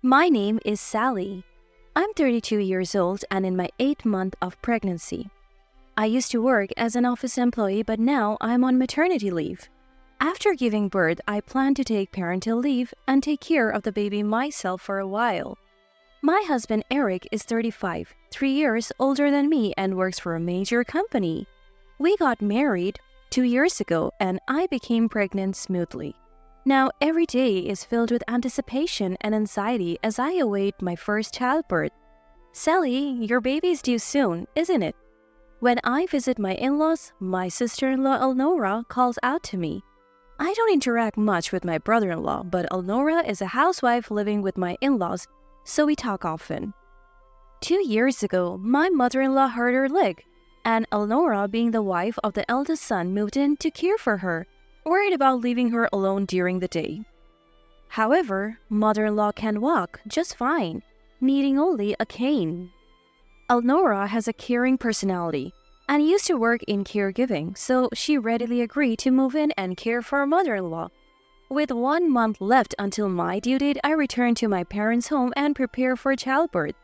My name is Sally. I'm 32 years old and in my 8th month of pregnancy. I used to work as an office employee, but now I'm on maternity leave. After giving birth, I plan to take parental leave and take care of the baby myself for a while. My husband Eric is 35, 3 years older than me and works for a major company. We got married 2 years ago and I became pregnant smoothly. Now every day is filled with anticipation and anxiety as I await my first childbirth. Sally, your baby's due soon, isn't it? When I visit my in-laws, my sister-in-law Elnora calls out to me. I don't interact much with my brother-in-law, but Elnora is a housewife living with my in-laws, so we talk often. 2 years ago, my mother-in-law hurt her leg, and Elnora, being the wife of the eldest son, moved in to care for her, worried about leaving her alone during the day. However, mother-in-law can walk just fine, needing only a cane. Elnora has a caring personality and used to work in caregiving, so she readily agreed to move in and care for her mother-in-law. With 1 month left until my due date, I return to my parents' home and prepare for childbirth.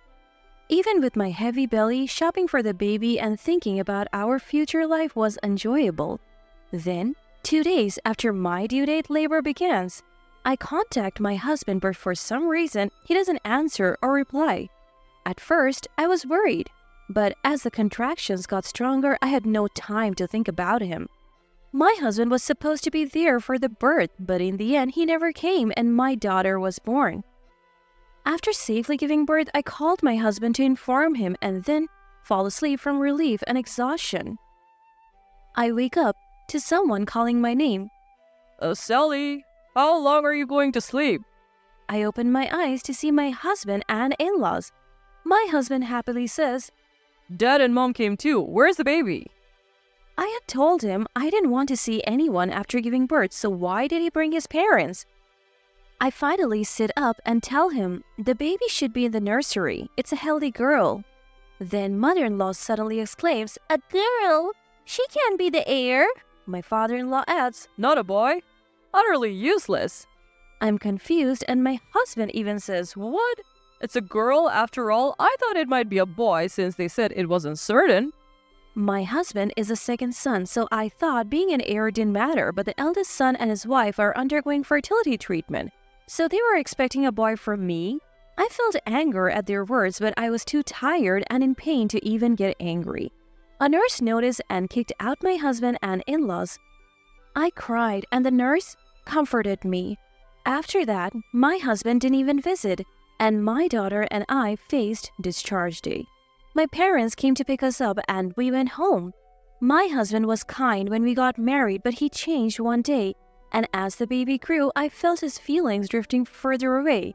Even with my heavy belly, shopping for the baby and thinking about our future life was enjoyable. Then, 2 days after my due date, labor begins. I contact my husband, but for some reason, he doesn't answer or reply. At first, I was worried, but as the contractions got stronger, I had no time to think about him. My husband was supposed to be there for the birth, but in the end, he never came and my daughter was born. After safely giving birth, I called my husband to inform him and then fall asleep from relief and exhaustion. I wake up to someone calling my name. Sally, how long are you going to sleep? I open my eyes to see my husband and in-laws. My husband happily says, Dad and Mom came too. Where's the baby? I had told him I didn't want to see anyone after giving birth, so why did he bring his parents? I finally sit up and tell him the baby should be in the nursery. It's a healthy girl. Then mother-in-law suddenly exclaims, "A girl? She can't be the heir." My father-in-law adds, Not a boy. Utterly useless. I'm confused and my husband even says, What? It's a girl after all? I thought it might be a boy since they said it wasn't certain. My husband is a second son, so I thought being an heir didn't matter, but the eldest son and his wife are undergoing fertility treatment, so they were expecting a boy from me. I felt anger at their words, but I was too tired and in pain to even get angry. A nurse noticed and kicked out my husband and in-laws. I cried and the nurse comforted me. After that, my husband didn't even visit, and my daughter and I faced discharge day. My parents came to pick us up and we went home. My husband was kind when we got married, but he changed one day, and as the baby grew, I felt his feelings drifting further away.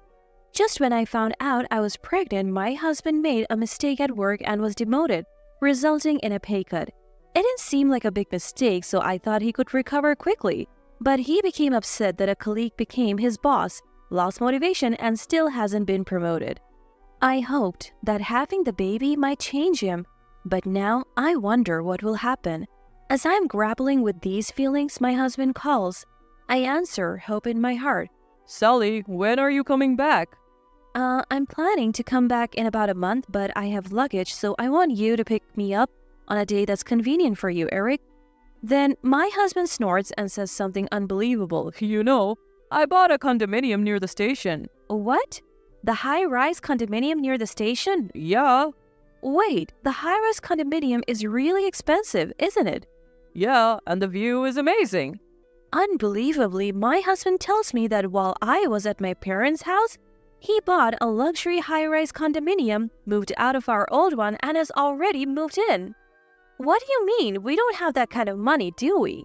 Just when I found out I was pregnant, my husband made a mistake at work and was demoted, resulting in a pay cut. It didn't seem like a big mistake, so I thought he could recover quickly. But he became upset that a colleague became his boss, lost motivation, and still hasn't been promoted. I hoped that having the baby might change him, but now I wonder what will happen. As I'm grappling with these feelings, my husband calls. I answer, hope in my heart. Sally, when are you coming back? I'm planning to come back in about a month, but I have luggage, so I want you to pick me up on a day that's convenient for you, Eric. Then my husband snorts and says something unbelievable. You know, I bought a condominium near the station. What? The high-rise condominium near the station? Yeah. Wait, the high-rise condominium is really expensive, isn't it? Yeah, and the view is amazing. Unbelievably, my husband tells me that while I was at my parents' house, he bought a luxury high-rise condominium, moved out of our old one, and has already moved in. What do you mean? We don't have that kind of money, do we?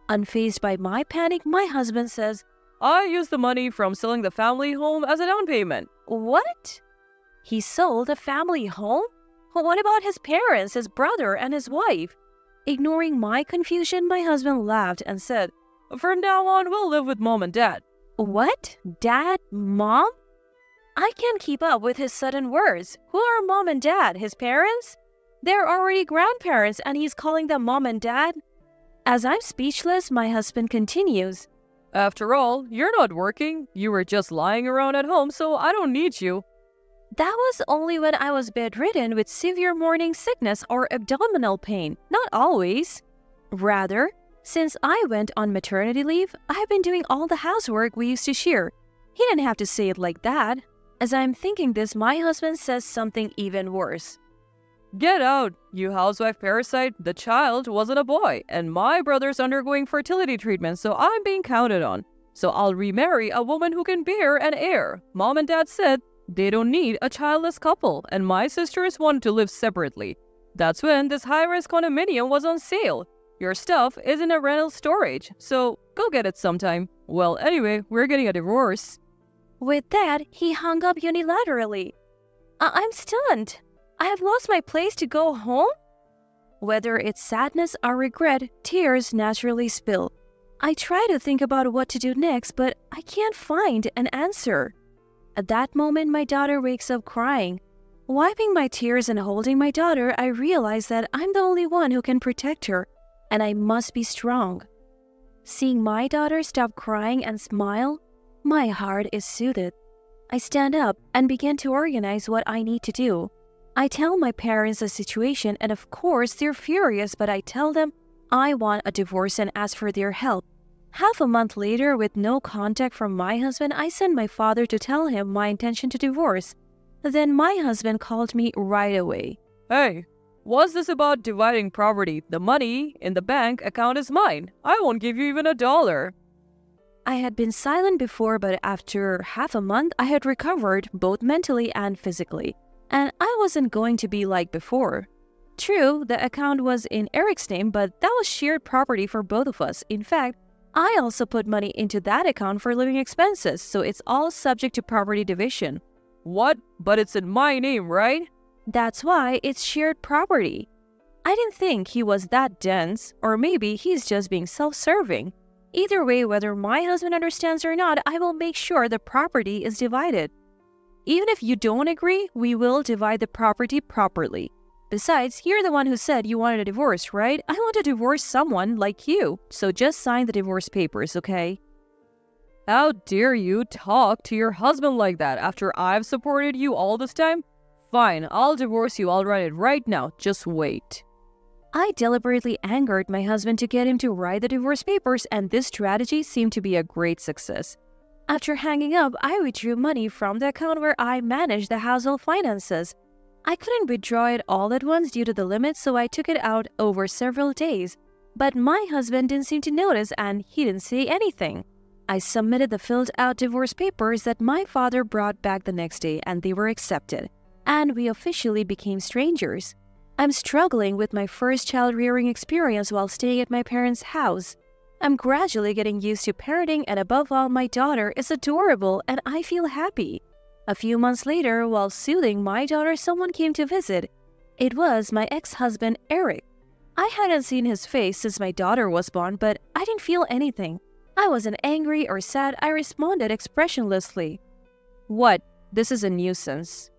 Unfazed by my panic, my husband says, I used the money from selling the family home as a down payment. What? He sold a family home? What about his parents, his brother, and his wife? Ignoring my confusion, my husband laughed and said, From now on, we'll live with Mom and Dad. What? Dad? Mom? I can't keep up with his sudden words. Who are Mom and Dad? His parents? They're already grandparents and he's calling them Mom and Dad? As I'm speechless, my husband continues. After all, you're not working. You were just lying around at home, so I don't need you. That was only when I was bedridden with severe morning sickness or abdominal pain, not always. Rather, since I went on maternity leave, I've been doing all the housework we used to share. He didn't have to say it like that. As I'm thinking this, my husband says something even worse. Get out, you housewife parasite. The child wasn't a boy, and my brother's undergoing fertility treatment, so I'm being counted on. So I'll remarry a woman who can bear an heir. Mom and Dad said they don't need a childless couple, and my sisters wanted to live separately. That's when this high-rise condominium was on sale. Your stuff is in a rental storage, so go get it sometime. Well, anyway, we're getting a divorce. With that, he hung up unilaterally. I'm stunned. I have lost my place to go home? Whether it's sadness or regret, tears naturally spill. I try to think about what to do next, but I can't find an answer. At that moment, my daughter wakes up crying. Wiping my tears and holding my daughter, I realize that I'm the only one who can protect her, and I must be strong. Seeing my daughter stop crying and smile, my heart is soothed. I stand up and begin to organize what I need to do. I tell my parents the situation, and of course they're furious, but I tell them I want a divorce and ask for their help. Half a month later, with no contact from my husband, I sent my father to tell him my intention to divorce. Then my husband called me right away. Hey, what's this about dividing property? The money in the bank account is mine. I won't give you even $1. I had been silent before, but after half a month, I had recovered both mentally and physically. And I wasn't going to be like before. True, the account was in Eric's name, but that was shared property for both of us. In fact, I also put money into that account for living expenses, so it's all subject to property division. What? But it's in my name, right? That's why it's shared property. I didn't think he was that dense, or maybe he's just being self-serving. Either way, whether my husband understands or not, I will make sure the property is divided. Even if you don't agree, we will divide the property properly. Besides, you're the one who said you wanted a divorce, right? I want to divorce someone like you, so just sign the divorce papers, okay? How dare you talk to your husband like that after I've supported you all this time? Fine, I'll divorce you. I'll write it right now. Just wait. I deliberately angered my husband to get him to write the divorce papers, and this strategy seemed to be a great success. After hanging up, I withdrew money from the account where I managed the household finances. I couldn't withdraw it all at once due to the limit, so I took it out over several days. But my husband didn't seem to notice, and he didn't say anything. I submitted the filled-out divorce papers that my father brought back the next day, and they were accepted. And we officially became strangers. I'm struggling with my first child-rearing experience while staying at my parents' house. I'm gradually getting used to parenting, and above all, my daughter is adorable and I feel happy. A few months later, while soothing my daughter, someone came to visit. It was my ex-husband, Eric. I hadn't seen his face since my daughter was born, but I didn't feel anything. I wasn't angry or sad. I responded expressionlessly. What? This is a nuisance.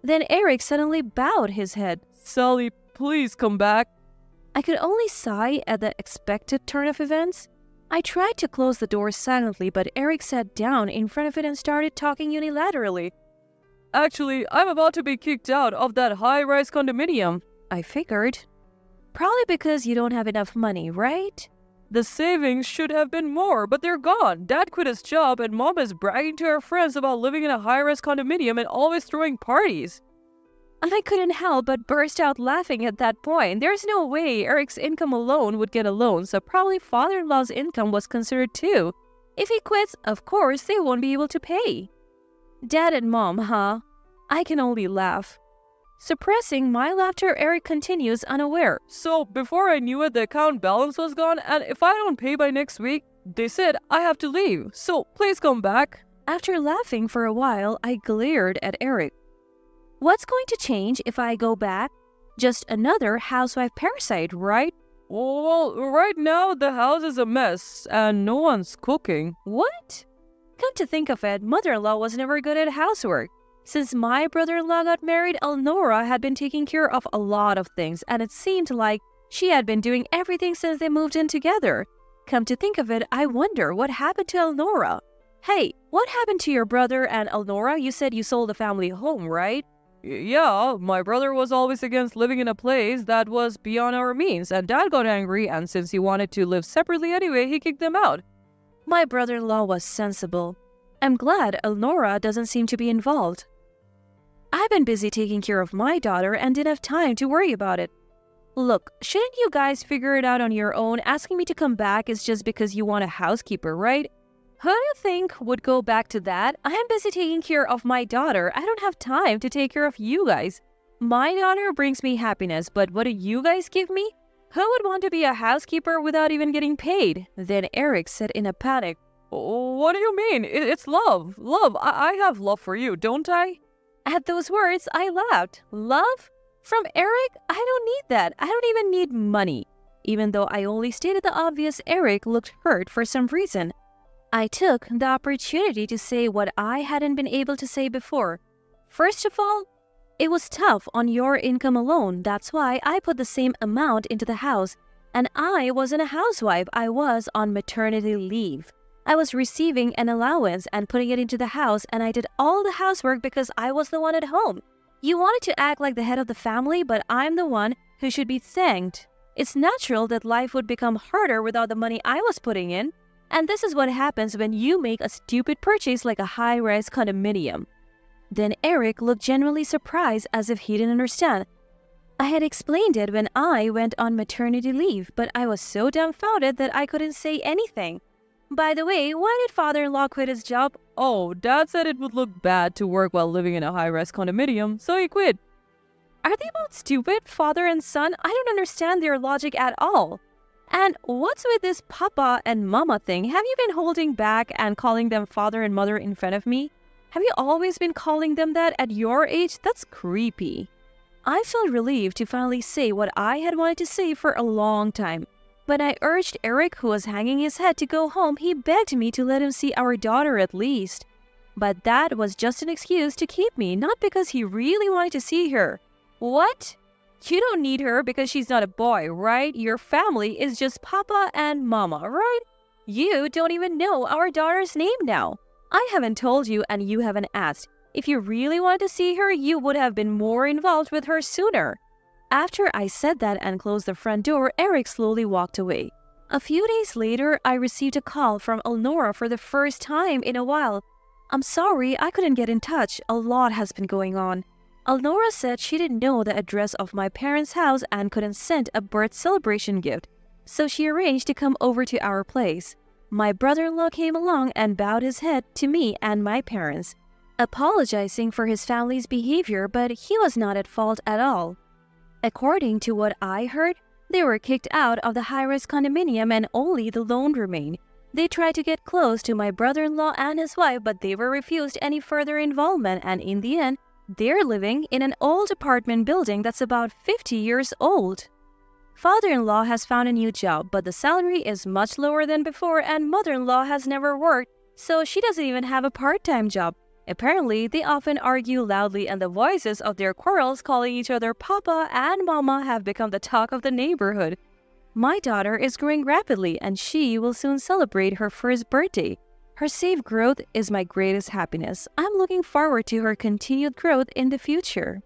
Then Eric suddenly bowed his head. Sally, please come back. I could only sigh at the expected turn of events. I tried to close the door silently, but Eric sat down in front of it and started talking unilaterally. Actually, I'm about to be kicked out of that high-rise condominium. I figured. Probably because you don't have enough money, right? The savings should have been more, but they're gone. Dad quit his job and Mom is bragging to her friends about living in a high-rise condominium and always throwing parties. And I couldn't help but burst out laughing at that point. There's no way Eric's income alone would get a loan, so probably father-in-law's income was considered too. If he quits, of course, they won't be able to pay. Dad and Mom, huh? I can only laugh. Suppressing my laughter, Eric continues unaware. So, before I knew it, the account balance was gone, and if I don't pay by next week, they said I have to leave, so please come back. After laughing for a while, I glared at Eric. What's going to change if I go back? Just another housewife parasite, right? Well, right now the house is a mess and no one's cooking. What? Come to think of it, mother-in-law was never good at housework. Since my brother-in-law got married, Elnora had been taking care of a lot of things, and it seemed like she had been doing everything since they moved in together. Come to think of it, I wonder what happened to Elnora. Hey, what happened to your brother and Elnora? You said you sold the family home, right? Yeah, my brother was always against living in a place that was beyond our means, and Dad got angry, and since he wanted to live separately anyway, he kicked them out. My brother-in-law was sensible. I'm glad Elnora doesn't seem to be involved. I've been busy taking care of my daughter and didn't have time to worry about it. Look, shouldn't you guys figure it out on your own? Asking me to come back is just because you want a housekeeper, right? Who do you think would go back to that? I am busy taking care of my daughter. I don't have time to take care of you guys. My daughter brings me happiness, but what do you guys give me? Who would want to be a housekeeper without even getting paid? Then Eric said in a panic, Oh, what do you mean? It's love. Love. I have love for you, don't I? At those words, I laughed. Love? From Eric? I don't need that. I don't even need money. Even though I only stated the obvious, Eric looked hurt for some reason. I took the opportunity to say what I hadn't been able to say before. First of all, it was tough on your income alone. That's why I put the same amount into the house. And I wasn't a housewife. I was on maternity leave. I was receiving an allowance and putting it into the house, and I did all the housework because I was the one at home. You wanted to act like the head of the family, but I'm the one who should be thanked. It's natural that life would become harder without the money I was putting in. And this is what happens when you make a stupid purchase like a high-rise condominium. Then Eric looked genuinely surprised as if he didn't understand. I had explained it when I went on maternity leave, but I was so dumbfounded that I couldn't say anything. By the way, why did father-in-law quit his job? Oh, Dad said it would look bad to work while living in a high-rise condominium, so he quit. Are they both stupid, father and son? I don't understand their logic at all. And what's with this papa and mama thing? Have you been holding back and calling them father and mother in front of me? Have you always been calling them that at your age? That's creepy. I felt relieved to finally say what I had wanted to say for a long time. When I urged Eric, who was hanging his head, to go home, he begged me to let him see our daughter at least. But that was just an excuse to keep me, not because he really wanted to see her. What? You don't need her because she's not a boy, right? Your family is just Papa and Mama, right? You don't even know our daughter's name now. I haven't told you and you haven't asked. If you really wanted to see her, you would have been more involved with her sooner. After I said that and closed the front door, Eric slowly walked away. A few days later, I received a call from Elnora for the first time in a while. I'm sorry, I couldn't get in touch. A lot has been going on. Elnora said she didn't know the address of my parents' house and couldn't send a birth celebration gift, so she arranged to come over to our place. My brother-in-law came along and bowed his head to me and my parents, apologizing for his family's behavior, but he was not at fault at all. According to what I heard, they were kicked out of the high-rise condominium and only the loan remained. They tried to get close to my brother-in-law and his wife, but they were refused any further involvement, and in the end, they're living in an old apartment building that's about 50 years old. Father-in-law has found a new job, but the salary is much lower than before, and mother-in-law has never worked, so she doesn't even have a part-time job. Apparently, they often argue loudly, and the voices of their quarrels calling each other Papa and Mama have become the talk of the neighborhood. My daughter is growing rapidly, and she will soon celebrate her first birthday. Her safe growth is my greatest happiness. I'm looking forward to her continued growth in the future.